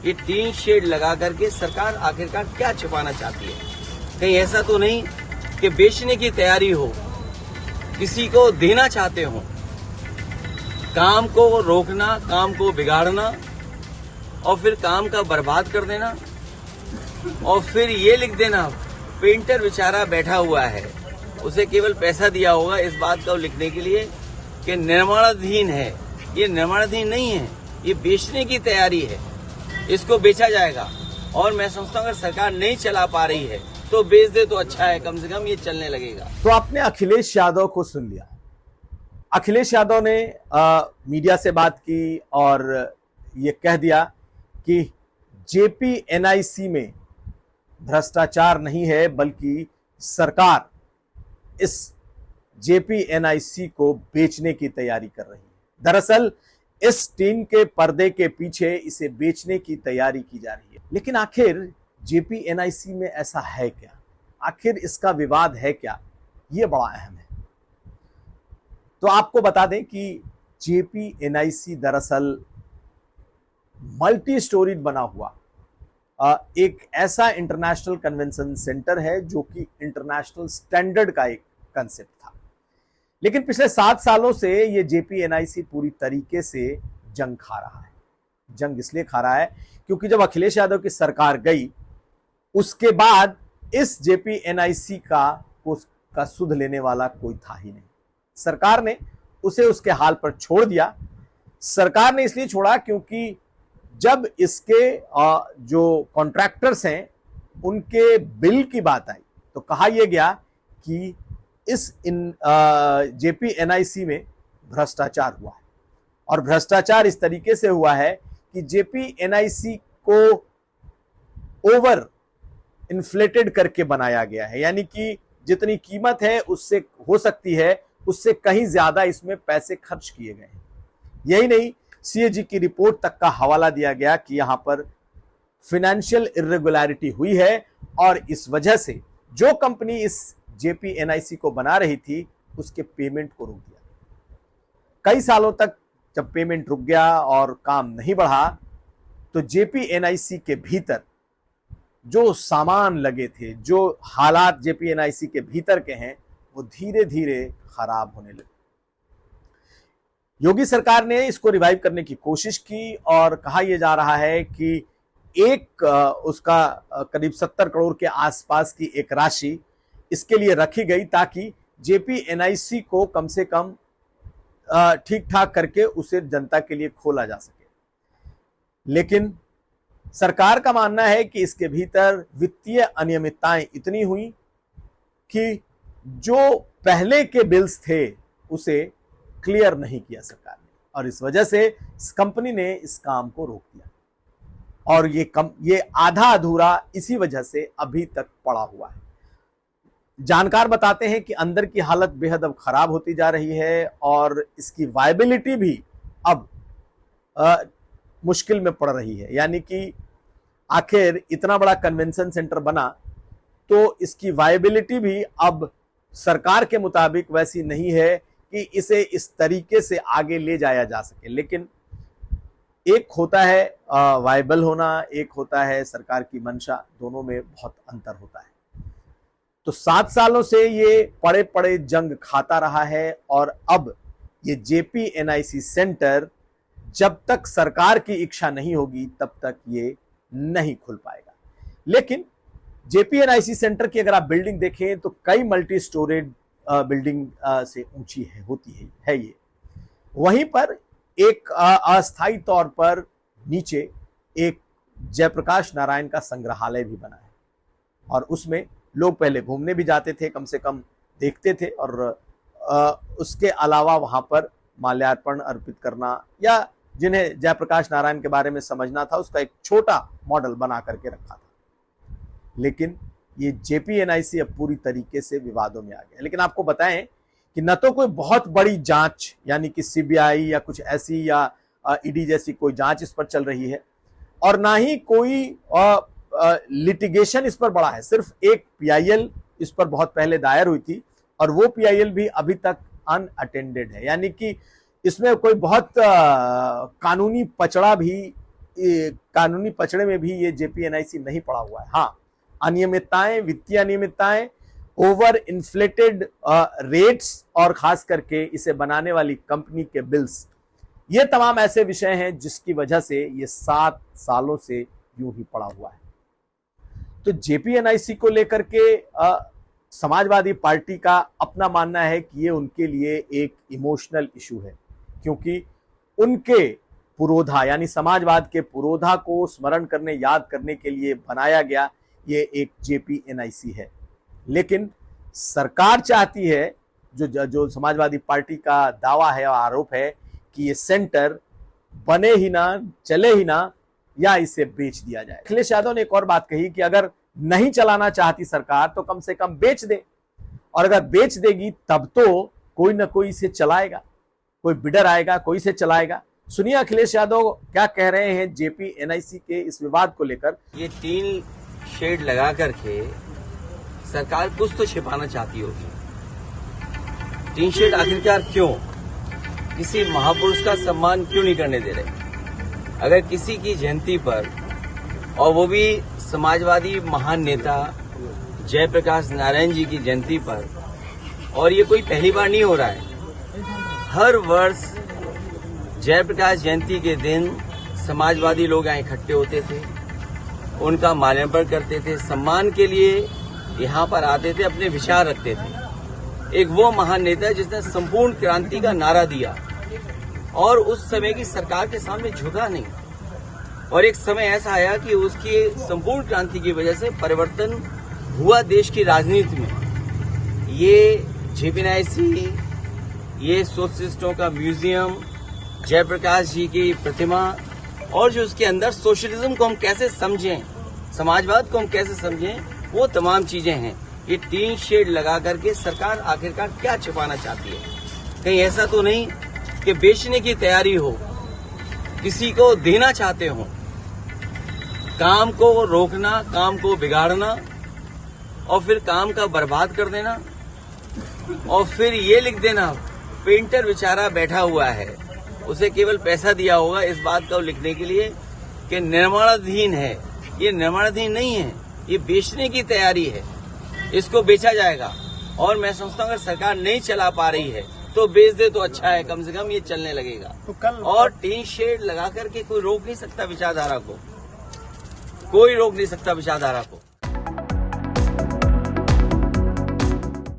ये tin shed लगा करके सरकार आखिरकार क्या छिपाना चाहती है? कहीं ऐसा तो नहीं कि बेचने की तैयारी हो, किसी को देना चाहते हो? काम को रोकना, काम को बिगाड़ना और फिर काम का बर्बाद कर देना और फिर ये लिख देना, पेंटर बेचारा बैठा हुआ है, उसे केवल पैसा दिया होगा इस बात को लिखने के लिए कि निर्माणाधीन है। ये निर्माणाधीन नहीं है, ये बेचने की तैयारी है, इसको बेचा जाएगा। और मैं समझता हूँ अगर सरकार नहीं चला पा रही है तो बेच दे तो अच्छा है, कम से कम ये चलने लगेगा। तो आपने अखिलेश यादव को सुन लिया। अखिलेश यादव ने मीडिया से बात की और ये कह दिया कि जेपीएनआईसी में भ्रष्टाचार नहीं है, बल्कि सरकार इस जेपीएनआईसी को बेचने की तैयारी कर रही है। दरअसल इस टीम के पर्दे के पीछे इसे बेचने की तैयारी की जा रही है। लेकिन आखिर जेपीएनआईसी में ऐसा है क्या? आखिर इसका विवाद है क्या? यह बड़ा अहम है। तो आपको बता दें कि जेपीएनआईसी दरअसल मल्टी स्टोरीड बना हुआ एक ऐसा इंटरनेशनल कन्वेंशन सेंटर है जो कि इंटरनेशनल स्टैंडर्ड का एक कंसेप्ट था। लेकिन पिछले 7 सालों से ये जेपीएनआईसी पूरी तरीके से जंग खा रहा है। जंग इसलिए खा रहा है क्योंकि जब अखिलेश यादव की सरकार गई उसके बाद इस जेपीएनआईसी का सुध लेने वाला कोई था ही नहीं। सरकार ने उसे उसके हाल पर छोड़ दिया। सरकार ने इसलिए छोड़ा क्योंकि जब इसके जो कॉन्ट्रैक्टर्स हैं उनके बिल की बात आई तो कहा यह गया कि इस जेपीएनआईसी में भ्रष्टाचार हुआ है। और भ्रष्टाचार इस तरीके से हुआ है कि जेपीएनआईसी को ओवर इन्फ्लेटेड करके बनाया गया है, यानी कि जितनी कीमत है उससे हो सकती है उससे कहीं ज्यादा इसमें पैसे खर्च किए गए हैं। यही नहीं, सीएजी की रिपोर्ट तक का हवाला दिया गया कि यहां पर फाइनेंशियल इर्रेगुलरिटी हुई है और इस वजह से जो कंपनी इस जेपीएनआईसी को बना रही थी उसके पेमेंट को रोक दिया। कई सालों तक जब पेमेंट रुक गया और काम नहीं बढ़ा तो जेपीएनआईसी के भीतर जो सामान लगे थे, जो हालात जेपीएनआईसी के भीतर के हैं, वो धीरे धीरे खराब होने लगे। योगी सरकार ने इसको रिवाइव करने की कोशिश की और कहा यह जा रहा है कि उसका करीब 70 करोड़ के आसपास की एक राशि इसके लिए रखी गई ताकि जेपीएनआईसी को कम से कम ठीक ठाक करके उसे जनता के लिए खोला जा सके। लेकिन सरकार का मानना है कि इसके भीतर वित्तीय अनियमितताएं इतनी हुई कि जो पहले के बिल्स थे उसे क्लियर नहीं किया सरकार ने और इस वजह से इस कंपनी ने इस काम को रोक दिया और ये आधा अधूरा इसी वजह से अभी तक पड़ा हुआ है। जानकार बताते हैं कि अंदर की हालत बेहद अब खराब होती जा रही है और इसकी वायबिलिटी भी अब मुश्किल में पड़ रही है। यानी कि आखिर इतना बड़ा कन्वेंशन सेंटर बना तो इसकी वायबिलिटी भी अब सरकार के मुताबिक वैसी नहीं है कि इसे इस तरीके से आगे ले जाया जा सके। लेकिन एक होता है वायबल होना, एक होता है सरकार की मंशा, दोनों में बहुत अंतर होता है। तो 7 सालों से ये पड़े पड़े जंग खाता रहा है और अब ये जेपीएनआईसी सेंटर जब तक सरकार की इच्छा नहीं होगी तब तक ये नहीं खुल पाएगा। लेकिन जेपीएनआईसी सेंटर की अगर आप बिल्डिंग देखें तो कई मल्टी स्टोरेड बिल्डिंग से ऊंची होती है ये। वहीं पर एक अस्थायी तौर पर नीचे एक जयप्रकाश नारायण का संग्रहालय भी बना है और उसमें लोग पहले घूमने भी जाते थे, कम से कम देखते थे और उसके अलावा वहां पर माल्यार्पण अर्पित करना या जिन्हें जयप्रकाश नारायण के बारे में समझना था उसका एक छोटा मॉडल बना करके रखा था। लेकिन ये जेपीएनआईसी अब पूरी तरीके से विवादों में आ गया। लेकिन आपको बताएं कि न तो कोई बहुत बड़ी जांच यानी कि सीबीआई या कुछ ऐसी या ईडी जैसी कोई जांच इस पर चल रही है और ना ही कोई लिटिगेशन इस पर बड़ा है। सिर्फ एक पीआईएल इस पर बहुत पहले दायर हुई थी और वो पीआईएल भी अभी तक अनअटेंडेड है, यानी कि इसमें कोई बहुत कानूनी पचड़ा भी कानूनी पचड़े में भी ये जेपीएनआईसी नहीं पड़ा हुआ है। हाँ, अनियमितताएं, वित्तीय अनियमितताएं, ओवर इन्फ्लेटेड रेट्स और खास करके इसे बनाने वाली कंपनी के बिल्स, ये तमाम ऐसे विषय हैं जिसकी वजह से ये 7 सालों से यूं ही पड़ा हुआ है। तो जेपीएनआईसी को लेकर के समाजवादी पार्टी का अपना मानना है कि ये उनके लिए एक इमोशनल इशू है, क्योंकि उनके पुरोधा यानी समाजवाद के पुरोधा को स्मरण करने, याद करने के लिए बनाया गया ये एक जेपीएनआईसी है। लेकिन सरकार चाहती है, जो समाजवादी पार्टी का दावा है और आरोप है कि ये सेंटर बने ही ना, चले ही ना, या इसे बेच दिया जाए। अखिलेश यादव ने एक और बात कही कि अगर नहीं चलाना चाहती सरकार तो कम से कम बेच दे, और अगर बेच देगी तब तो कोई ना कोई इसे चलाएगा, कोई बिडर आएगा, कोई इसे चलाएगा। सुनिए अखिलेश यादव क्या कह रहे हैं जेपीएनआईसी के इस विवाद को लेकर। ये 3 शेड लगा करके सरकार कुछ तो छिपाना चाहती होगी। 3 शेड आखिरकार क्यों? किसी महापुरुष का सम्मान क्यों नहीं करने दे रहे? अगर किसी की जयंती पर, और वो भी समाजवादी महान नेता जयप्रकाश नारायण जी की जयंती पर, और ये कोई पहली बार नहीं हो रहा है, हर वर्ष जयप्रकाश जयंती के दिन समाजवादी लोग यहाँ इकट्ठे होते थे, उनका माल्यार्पण करते थे, सम्मान के लिए यहाँ पर आते थे, अपने विचार रखते थे। एक वो महान नेता जिसने संपूर्ण क्रांति का नारा दिया और उस समय की सरकार के सामने झुका नहीं, और एक समय ऐसा आया कि उसकी संपूर्ण क्रांति की वजह से परिवर्तन हुआ देश की राजनीति में। ये जेपीएनआईसी, ये सोशलिस्टों का म्यूजियम, जयप्रकाश जी की प्रतिमा, और जो उसके अंदर सोशलिज्म को हम कैसे समझें, समाजवाद को हम कैसे समझें, वो तमाम चीजें हैं। ये 3 शेड लगा करके सरकार आखिरकार क्या छिपाना चाहती है? कहीं ऐसा तो नहीं कि बेचने की तैयारी हो, किसी को देना चाहते हो, काम को रोकना, काम को बिगाड़ना, और फिर काम का बर्बाद कर देना, और फिर ये लिख देना पेंटर बेचारा बैठा हुआ है, उसे केवल पैसा दिया होगा इस बात को लिखने के लिए कि निर्माणाधीन है। ये निर्माणाधीन नहीं है, ये बेचने की तैयारी है, इसको बेचा जाएगा। और मैं समझता हूँ अगर सरकार नहीं चला पा रही है तो बेच दे तो अच्छा है, कम से कम ये चलने लगेगा। तो कल और 3 शेड लगा करके कोई रोक नहीं सकता विचारधारा को, कोई रोक नहीं सकता विचारधारा को।